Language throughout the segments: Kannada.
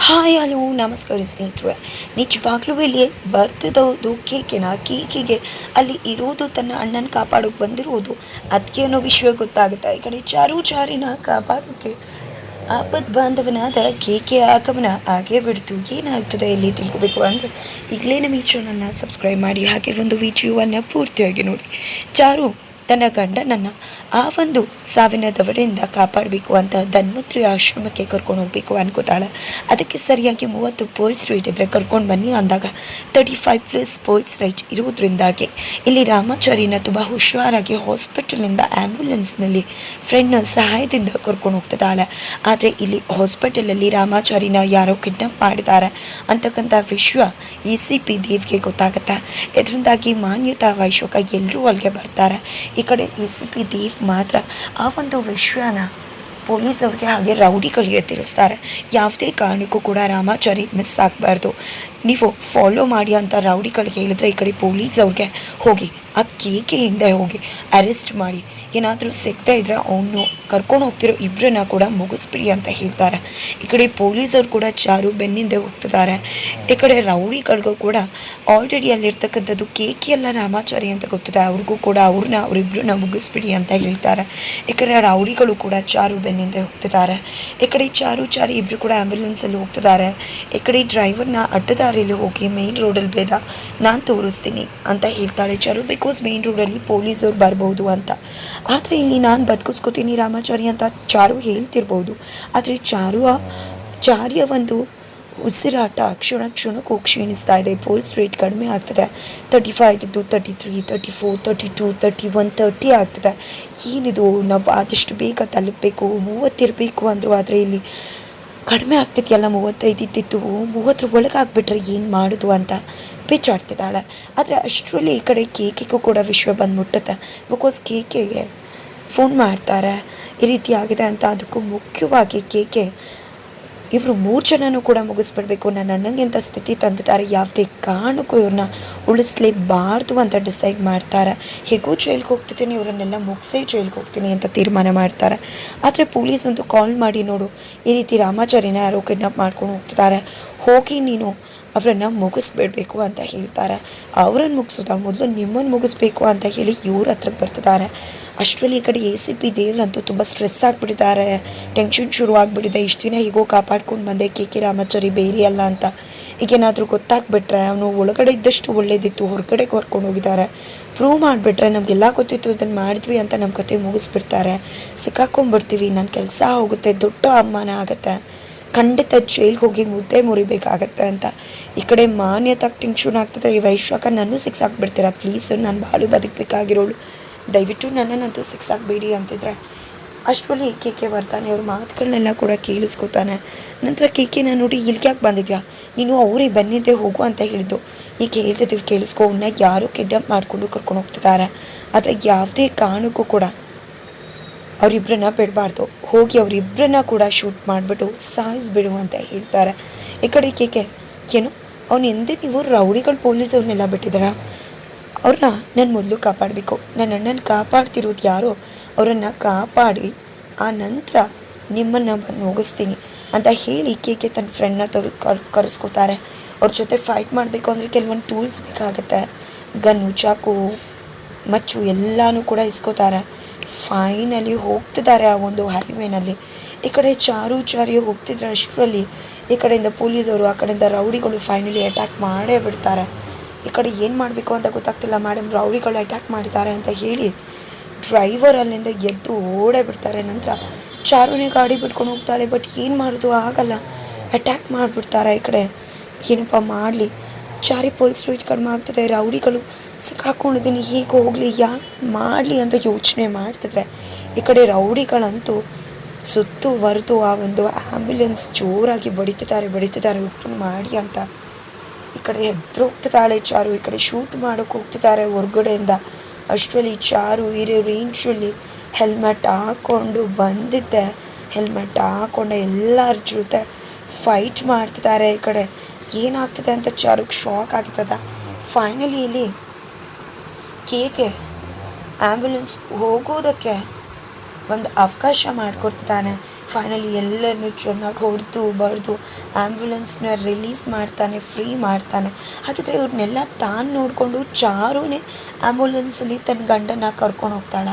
ಹಾಯ್ ಹಲೋ ನಮಸ್ಕಾರ ಸ್ನೇಹಿತರೆ. ನಿಜವಾಗ್ಲೂ ಇಲ್ಲಿ ಬರ್ತಿದ್ದೋದು ಕೇಕಿಗೆ ಅಲ್ಲಿ ಇರೋದು ತನ್ನ ಅಣ್ಣನ ಕಾಪಾಡೋಕೆ ಬಂದಿರೋದು ಅದಕ್ಕೆ ಅನ್ನೋ ವಿಷಯ ಗೊತ್ತಾಗುತ್ತೆ. ಈ ಕಡೆ ಚಾರಿನ ಕಾಪಾಡೋಕ್ಕೆ ಆಪತ್ ಬಾಂಧವನಾದ ಕೇಕೆ ಆಗಮನ ಆಗೇ ಬಿಡ್ತು. ಏನಾಗ್ತದೆ ಇಲ್ಲಿ ತಿಳ್ಕೊಬೇಕು ಅಂದರೆ ಈಗಲೇ ನಮ್ಮ ಈ ಚಾನಲ್ನ ಸಬ್ಸ್ಕ್ರೈಬ್ ಮಾಡಿ, ಹಾಗೆ ಒಂದು ವಿಡಿಯೋವನ್ನು ಪೂರ್ತಿಯಾಗಿ ನೋಡಿ. ಚಾರು ತನ್ನ ಗಂಡನನ್ನು ಆ ಒಂದು ಸಾವಿನ ದವಡೆಯಿಂದ ಕಾಪಾಡಬೇಕು ಅಂತ ಧನ್ವಂತ್ರಿ ಆಶ್ರಮಕ್ಕೆ ಕರ್ಕೊಂಡು ಹೋಗಬೇಕು ಅನ್ಕೋತಾಳೆ. ಅದಕ್ಕೆ ಸರಿಯಾಗಿ 30 ಪೋಲ್ಸ್ ರೈಟ್ ಇದ್ದರೆ ಕರ್ಕೊಂಡು ಬನ್ನಿ ಅಂದಾಗ 35+ ಪೋಲ್ಸ್ ರೈಟ್ ಇರುವುದರಿಂದಾಗಿ ಇಲ್ಲಿ ರಾಮಾಚಾರಿನ ತುಂಬ ಹುಷಾರಾಗಿ ಹಾಸ್ಪಿಟಲಿಂದ ಆ್ಯಂಬುಲೆನ್ಸ್ನಲ್ಲಿ ಫ್ರೆಂಡ್ನ ಸಹಾಯದಿಂದ ಕರ್ಕೊಂಡು ಹೋಗ್ತಿದ್ದಾಳೆ. ಆದರೆ ಇಲ್ಲಿ ಹಾಸ್ಪಿಟಲಲ್ಲಿ ರಾಮಾಚಾರಿನ ಯಾರೋ ಕಿಡ್ನಾಪ್ ಮಾಡಿದ್ದಾರೆ ಅಂತಕ್ಕಂಥ ವಿಷಯ ACP ದೇವ್ಗೆ ಗೊತ್ತಾಗುತ್ತೆ. ಇದರಿಂದಾಗಿ ಮಾನ್ಯತಾ ವೈಶೋಕ ಎಲ್ಲರೂ ಅಲ್ಲಿಗೆ ಬರ್ತಾರೆ. ಈ ಕಡೆ ACP ದೇವ್ ಮಾತ್ರ ಆ ಒಂದು ವಿಷಯನ ಪೊಲೀಸವ್ರಿಗೆ ಹಾಗೆ ರೌಡಿಗಳಿಗೆ ತಿಳಿಸ್ತಾರೆ. ಯಾವುದೇ ಕಾರಣಕ್ಕೂ ಕೂಡ ರಾಮಾಚಾರಿ ಮಿಸ್ ಆಗಬಾರ್ದು, ನೀವು ಫಾಲೋ ಮಾಡಿ ಅಂತ ರೌಡಿಗಳಿಗೆ ಹೇಳಿದ್ರೆ ಈ ಕಡೆ ಪೊಲೀಸವ್ರಿಗೆ ಹೋಗಿ ಆ ಕೇಕೆ ಹಿಂದೆ ಹೋಗಿ ಅರೆಸ್ಟ್ ಮಾಡಿ, ಏನಾದರೂ ಸಿಗ್ತಾ ಇದ್ರೆ ಅವನು ಕರ್ಕೊಂಡು ಹೋಗ್ತಿರೋ ಇಬ್ಬರನ್ನ ಕೂಡ ಮುಗಿಸ್ಬಿಡಿ ಅಂತ ಹೇಳ್ತಾರೆ. ಈ ಕಡೆ ಪೊಲೀಸವ್ರು ಕೂಡ ಚಾರು ಬೆನ್ನಿಂದೆ ಹೋಗ್ತಿದ್ದಾರೆ. ಈ ಕಡೆ ರೌಡಿಗಳಿಗೂ ಕೂಡ ಆಲ್ರೆಡಿ ಅಲ್ಲಿರ್ತಕ್ಕಂಥದ್ದು ಕೇಕೆ ಎಲ್ಲ ರಾಮಾಚಾರಿ ಅಂತ ಗೊತ್ತಿದೆ, ಅವ್ರಿಗೂ ಕೂಡ ಅವರಿಬ್ಬರನ್ನ ಮುಗಿಸ್ಬಿಡಿ ಅಂತ ಹೇಳ್ತಾರೆ. ಈ ಕಡೆ ರೌಡಿಗಳು ಕೂಡ ಚಾರು ಬೆನ್ನಿಂದೆ ಹೋಗ್ತಿದ್ದಾರೆ. ಈ ಕಡೆ ಚಾರು ಇಬ್ಬರು ಕೂಡ ಆ್ಯಂಬುಲೆನ್ಸಲ್ಲಿ ಹೋಗ್ತಿದ್ದಾರೆ. ಈ ಕಡೆ ಡ್ರೈವರ್ನ ಅಡ್ಡದಾರಿಯಲ್ಲಿ ಹೋಗಿ ಮೇನ್ ರೋಡಲ್ಲಿ ಬೇಡ, ನಾನು ತೋರಿಸ್ತೀನಿ ಅಂತ ಹೇಳ್ತಾಳೆ ಚಾರು. ಬಿಕಾಸ್ ಮೇನ್ ರೋಡಲ್ಲಿ ಪೊಲೀಸವ್ರು ಬರ್ಬೋದು ಅಂತ. ಆದರೆ ಇಲ್ಲಿ ನಾನು ಬದುಕಿಸ್ಕೋತೀನಿ ರಾಮಾಚಾರಿ ಅಂತ ಚಾರು ಹೇಳ್ತಿರ್ಬೋದು. ಆದರೆ ಚಾರಿಯ ಒಂದು ಉಸಿರಾಟ ಕ್ಷಣಕ್ಕೂ ಕ್ಷೀಣಿಸ್ತಾ ಇದೆ. ಪೋಲ್ಸ್ ರೇಟ್ ಕಡಿಮೆ ಆಗ್ತದೆ. 35 ಇದ್ದು 33, 34, 32, 31, 30 ಆಗ್ತದೆ. ಏನಿದು, ನಾವು ಆದಷ್ಟು ಬೇಗ ತಲುಪಬೇಕು, 30 ಇರಬೇಕು ಅಂದರು. ಆದರೆ ಇಲ್ಲಿ ಕಡಿಮೆ ಆಗ್ತಿದೆಯಲ್ಲ, 35 ಇದ್ದಿತ್ತು 30 ಒಳಗೆ ಆಗಿಬಿಟ್ರೆ ಏನು ಮಾಡೋದು ಅಂತ ಪೇಚಾಡ್ತಿದ್ದಾಳೆ. ಆದರೆ ಅಷ್ಟರಲ್ಲಿ ಈ ಕಡೆ ಕೇಕಿಗೂ ಕೂಡ ವಿಷಯ ಬಂದು ಮುಟ್ಟುತ್ತೆ. ಬಿಕಾಸ್ ಕೇಕೆಗೆ ಫೋನ್ ಮಾಡ್ತಾರೆ ಈ ರೀತಿ ಆಗಿದೆ ಅಂತ. ಅದಕ್ಕೂ ಮುಖ್ಯವಾಗಿ ಕೇಕೆ ಇವರು 3 ಜನನೂ ಕೂಡ ಮುಗಿಸ್ಬಿಡ್ಬೇಕು, ನನ್ನ ಅಣ್ಣಂಗೆ ಅಂತ ಸ್ಥಿತಿ ತಂದಿದ್ದಾರೆ, ಯಾವುದೇ ಕಾರಣಕ್ಕೂ ಇವ್ರನ್ನ ಉಳಿಸ್ಲೇಬಾರ್ದು ಅಂತ ಡಿಸೈಡ್ ಮಾಡ್ತಾರೆ. ಹೇಗೂ ಜೈಲಿಗೆ ಹೋಗ್ತಿದ್ದೀನಿ, ಇವರನ್ನೆಲ್ಲ ಮುಗಿಸೇ ಜೈಲಿಗೆ ಹೋಗ್ತೀನಿ ಅಂತ ತೀರ್ಮಾನ ಮಾಡ್ತಾರೆ. ಆದರೆ ಪೊಲೀಸ್ ಅಂತೂ ಕಾಲ್ ಮಾಡಿ, ನೋಡು ಈ ರೀತಿ ರಾಮಾಚಾರಿನ ಯಾರೋ ಕಿಡ್ನಾಪ್ ಮಾಡ್ಕೊಂಡು ಹೋಗ್ತಿದ್ದಾರೆ, ಹೋಗಿ ನೀನು ಅವರನ್ನು ಮುಗಿಸ್ಬಿಡ್ಬೇಕು ಅಂತ ಹೇಳ್ತಾರೆ. ಅವರನ್ನು ಮುಗಿಸೋದ ಮೊದಲು ನಿಮ್ಮನ್ನು ಮುಗಿಸ್ಬೇಕು ಅಂತ ಹೇಳಿ ಇವ್ರ ಹತ್ರಕ್ಕೆ ಬರ್ತಿದ್ದಾರೆ. ಅಷ್ಟರಲ್ಲಿ ಈ ಕಡೆ ACP ದೇವ್ರಂತೂ ತುಂಬ ಸ್ಟ್ರೆಸ್ ಆಗಿಬಿಟ್ಟಿದ್ದಾರೆ, ಟೆನ್ಷನ್ ಶುರು ಆಗಿಬಿಟ್ಟಿದೆ. ಇಷ್ಟು ದಿನ ಹೀಗೋ ಕಾಪಾಡ್ಕೊಂಡು ಬಂದೆ, KK ರಾಮಾಚಾರಿ ಬೇರೆ ಅಲ್ಲ ಅಂತ. ಈಗೇನಾದರೂ ಗೊತ್ತಾಗ್ಬಿಟ್ರೆ, ಅವನು ಒಳಗಡೆ ಇದ್ದಷ್ಟು ಒಳ್ಳೇದಿತ್ತು, ಹೊರಗಡೆ ಕರ್ಕೊಂಡು ಹೋಗಿದ್ದಾರೆ, ಪ್ರೂವ್ ಮಾಡಿಬಿಟ್ರೆ ನಮಗೆಲ್ಲ ಗೊತ್ತಿತ್ತು ಇದನ್ನು ಮಾಡಿದ್ವಿ ಅಂತ ನಮ್ಮ ಕತೆ ಮುಗಿಸ್ಬಿಡ್ತಾರೆ, ಸಿಕ್ಕಾಕೊಂಡ್ಬಿಡ್ತೀವಿ, ನನ್ನ ಕೆಲಸ ಹೋಗುತ್ತೆ, ದೊಡ್ಡ ಅವಮಾನ ಆಗುತ್ತೆ, ಖಂಡಿತ ಜೈಲಿಗೆ ಹೋಗಿ ಮುದ್ದೆ ಮುರಿಬೇಕಾಗತ್ತೆ ಅಂತ. ಈ ಕಡೆ ಮಾನ್ಯತಾಗಿ ಟೆನ್ಷನ್ ಆಗ್ತದೆ. ಈ ವೈಶ್ವಾಕ ನನ್ನೂ ಸಿಕ್ಸಾಕ್ಬಿಡ್ತೀರಾ ಪ್ಲೀಸ್, ನಾನು ಬಾಳು ಬದುಕಬೇಕಾಗಿರೋಳು, ದಯವಿಟ್ಟು ನನ್ನನ್ನಂತೂ ಸಿಕ್ಸಾಕಬೇಡಿ ಅಂತಿದ್ರೆ ಅಷ್ಟರಲ್ಲಿ KK ಬರ್ತಾನೆ. ಅವ್ರ ಮಾತುಗಳನ್ನೆಲ್ಲ ಕೂಡ ಕೇಳಿಸ್ಕೊತಾನೆ. ನಂತರ KKನ ನೋಡಿ, ಇಲ್ಲಿಗೆ ಯಾಕೆ ಬಂದಿದ್ಯಾ ನೀನು, ಅವ್ರಿಗೆ ಬಂದಿದ್ದೆ ಹೋಗು ಅಂತ ಹೇಳಿದ್ದು. ಈಗ ಹೇಳ್ತಿದ್ದೀವಿ ಕೇಳಿಸ್ಕೊ, ಅವನ್ನ ಯಾರೋ ಕಿಡ್ನಾಪ್ ಮಾಡಿಕೊಂಡು ಕರ್ಕೊಂಡು ಹೋಗ್ತಿದ್ದಾರೆ. ಆದರೆ ಯಾವುದೇ ಕಾರಣಕ್ಕೂ ಕೂಡ ಅವರಿಬ್ಬರನ್ನ ಬಿಡಬಾರ್ದು, ಹೋಗಿ ಅವರಿಬ್ಬರನ್ನ ಕೂಡ ಶೂಟ್ ಮಾಡಿಬಿಟ್ಟು ಸಾಯಿಸ್ಬಿಡು ಅಂತ ಹೇಳ್ತಾರೆ. ಈ ಕಡೆ KK, ಏನು ಅವ್ನು ಎಂದೇ ನೀವು ರೌಡಿಗಳು ಪೊಲೀಸವ್ರನ್ನೆಲ್ಲ ಬಿಟ್ಟಿದ್ದಾರಾ, ಅವ್ರನ್ನ ನಾನು ಮೊದಲು ಕಾಪಾಡಬೇಕು, ನನ್ನ ಅಣ್ಣನ ಕಾಪಾಡ್ತಿರೋದು ಯಾರೋ ಅವರನ್ನು ಕಾಪಾಡಿ ಆ ನಂತರ ನಿಮ್ಮನ್ನು ಬಂದು ಮುಗಿಸ್ತೀನಿ ಅಂತ ಹೇಳಿ KK ತನ್ನ ಫ್ರೆಂಡ್ನ ಕರೆಸ್ಕೋತಾರೆ. ಅವ್ರ ಜೊತೆ ಫೈಟ್ ಮಾಡಬೇಕು ಅಂದರೆ ಕೆಲವೊಂದು ಟೂಲ್ಸ್ ಬೇಕಾಗುತ್ತೆ, ಗನ್ನು, ಚಾಕು, ಮಚ್ಚು ಎಲ್ಲನೂ ಕೂಡ ಇಸ್ಕೋತಾರೆ. ಫೈನಲಿ ಹೋಗ್ತಿದ್ದಾರೆ ಆ ಒಂದು ಹೈವೇನಲ್ಲಿ. ಈ ಕಡೆ ಚಾರಿ ಹೋಗ್ತಿದ್ರೆ ಅಷ್ಟರಲ್ಲಿ ಈ ಕಡೆಯಿಂದ ಪೊಲೀಸವರು, ಆ ಕಡೆಯಿಂದ ರೌಡಿಗಳು ಫೈನಲಿ ಅಟ್ಯಾಕ್ ಮಾಡೇ ಬಿಡ್ತಾರೆ. ಈ ಕಡೆ ಏನು ಮಾಡಬೇಕು ಅಂತ ಗೊತ್ತಾಗ್ತಿಲ್ಲ. ಮೇಡಮ್ ರೌಡಿಗಳು ಅಟ್ಯಾಕ್ ಮಾಡಿದ್ದಾರೆ ಅಂತ ಹೇಳಿ ಡ್ರೈವರ್ ಅಲ್ಲಿಂದ ಎದ್ದು ಓಡೇ ಬಿಡ್ತಾರೆ. ನಂತರ ಚಾರುನೇ ಗಾಡಿ ಬಿಟ್ಕೊಂಡು ಹೋಗ್ತಾಳೆ. ಬಟ್ ಏನು ಮಾಡೋದು ಆಗಲ್ಲ, ಅಟ್ಯಾಕ್ ಮಾಡಿಬಿಡ್ತಾರೆ. ಈ ಕಡೆ ಏನಪ್ಪ ಮಾಡಲಿ, ಪೋಲ್ಸ್ ರೇಟ್ ಕಡಿಮೆ ಆಗ್ತದೆ, ರೌಡಿಗಳು ಸಿಕ್ಕಾಕೊಂಡಿದ್ದೀನಿ, ಹೀಗೆ ಹೋಗಲಿ ಮಾಡಲಿ ಅಂತ ಯೋಚನೆ ಮಾಡ್ತಿದ್ರೆ ಈ ಕಡೆ ರೌಡಿಗಳಂತೂ ಸುತ್ತುವರೆದು ಆ ಒಂದು ಆ್ಯಂಬುಲೆನ್ಸ್ ಜೋರಾಗಿ ಬಡಿತಿದ್ದಾರೆ ಓಪನ್ ಮಾಡಿ ಅಂತ. ಈ ಕಡೆ ಹೆದ್ರೋಗ್ತಿದ್ದಾಳೆ ಚಾರು. ಈ ಕಡೆ ಶೂಟ್ ಮಾಡೋಕ್ಕೆ ಹೋಗ್ತಿದ್ದಾರೆ ಹೊರಗಡೆಯಿಂದ. ಅಷ್ಟರಲ್ಲಿ ಚಾರು ಇರೋ ರೇಂಜಲ್ಲಿ ಹೆಲ್ಮೆಟ್ ಹಾಕ್ಕೊಂಡು ಬಂದಿದ್ದೆ, ಹೆಲ್ಮೆಟ್ ಹಾಕ್ಕೊಂಡು ಎಲ್ಲರ ಜೊತೆ ಫೈಟ್ ಮಾಡ್ತಿದ್ದಾರೆ. ಈ ಕಡೆ ಏನಾಗ್ತದೆ ಅಂತ ಚಾರುಗೆ ಶಾಕ್ ಆಗ್ತದೆ. ಫೈನಲಿ ಇಲ್ಲಿ KK ಆ್ಯಂಬುಲೆನ್ಸ್ ಹೋಗೋದಕ್ಕೆ ಒಂದು ಅವಕಾಶ ಮಾಡಿಕೊಡ್ತಿದ್ದಾನೆ. ಫೈನಲಿ ಎಲ್ಲರನ್ನೂ ಚೆನ್ನಾಗಿ ಹೊಡೆದು ಬಡ್ದು ಆ್ಯಂಬುಲೆನ್ಸ್ನ ರಿಲೀಸ್ ಮಾಡ್ತಾನೆ, ಫ್ರೀ ಮಾಡ್ತಾನೆ. ಹಾಗಿದ್ರೆ ಇವ್ರನ್ನೆಲ್ಲ ತಾನು ನೋಡಿಕೊಂಡು ಚಾರುನೇ ಆ್ಯಂಬುಲೆನ್ಸಲ್ಲಿ ತನ್ನ ಗಂಡನ ಕರ್ಕೊಂಡು ಹೋಗ್ತಾಳ,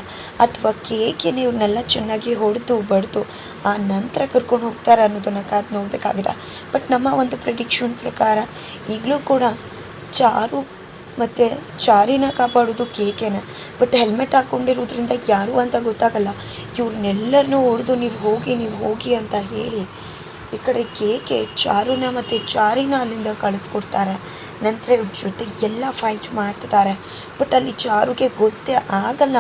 ಅಥವಾ ಕೇಕೆನೇ ಇವ್ರನ್ನೆಲ್ಲ ಚೆನ್ನಾಗಿ ಹೊಡೆದು ಬಡ್ದು ಆ ನಂತರ ಕರ್ಕೊಂಡು ಹೋಗ್ತಾರೆ ಅನ್ನೋದನ್ನು ಕಾದು ನೋಡಬೇಕಾಗಿದೆ. ಬಟ್ ನಮ್ಮ ಒಂದು ಪ್ರಿಡಿಕ್ಷನ್ ಪ್ರಕಾರ ಈಗಲೂ ಕೂಡ ಚಾರು ಮತ್ತು ಚಾರಿನ ಕಾಪಾಡೋದು ಕೇಕೆನೇ. ಬಟ್ ಹೆಲ್ಮೆಟ್ ಹಾಕ್ಕೊಂಡಿರೋದ್ರಿಂದ ಯಾರು ಅಂತ ಗೊತ್ತಾಗಲ್ಲ. ಇವ್ರನ್ನೆಲ್ಲರನ್ನೂ ಹೊಡೆದು ನೀವು ಹೋಗಿ ಅಂತ ಹೇಳಿ ಈ ಕಡೆ ಕೇಕೆ ಚಾರುನ ಮತ್ತು ಚಾರಿನ ಅಲ್ಲಿಂದ ಕಳಿಸ್ಕೊಡ್ತಾರೆ. ನಂತರ ಇವ್ರ ಜೊತೆ ಎಲ್ಲ ಫೈಟ್ ಮಾಡ್ತಿದ್ದಾರೆ. ಬಟ್ ಅಲ್ಲಿ ಚಾರುಗೆ ಗೊತ್ತೇ ಆಗಲ್ಲ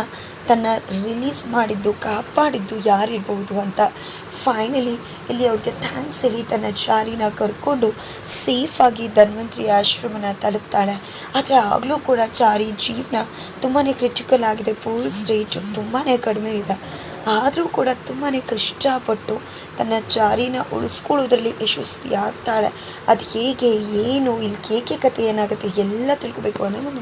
ತನ್ನ ರಿಲೀಸ್ ಮಾಡಿದ್ದು, ಕಾಪಾಡಿದ್ದು ಯಾರಿರ್ಬೋದು ಅಂತ. ಫೈನಲಿ ಇಲ್ಲಿ ಅವ್ರಿಗೆ ಥ್ಯಾಂಕ್ಸ್ ಹೇಳಿ ತನ್ನ ಚಾರಿನ ಕರ್ಕೊಂಡು ಸೇಫಾಗಿ ಧನ್ವಂತ್ರಿ ಆಶ್ರಮನ ತಲುಪ್ತಾಳೆ. ಆದರೆ ಆಗಲೂ ಕೂಡ ಚಾರಿ ಜೀವನ ತುಂಬಾ ಕ್ರಿಟಿಕಲ್ ಆಗಿದೆ. ಪೋಲ್ಸ್ ರೇಟು ತುಂಬಾ ಕಡಿಮೆ ಇದೆ. ಆದರೂ ಕೂಡ ತುಂಬಾ ಕಷ್ಟಪಟ್ಟು ತನ್ನ ಚಾರಿನ ಉಳಿಸ್ಕೊಳ್ಳೋದ್ರಲ್ಲಿ ಯಶಸ್ವಿ ಆಗ್ತಾಳೆ. ಅದು ಹೇಗೆ, ಏನು, ಇಲ್ಲಿ ಕೇಕೆ ಕಥೆ ಏನಾಗುತ್ತೆ ಎಲ್ಲ ತಿಳ್ಕೊಬೇಕು ಅಂದರೆ ಮುಂದಿನ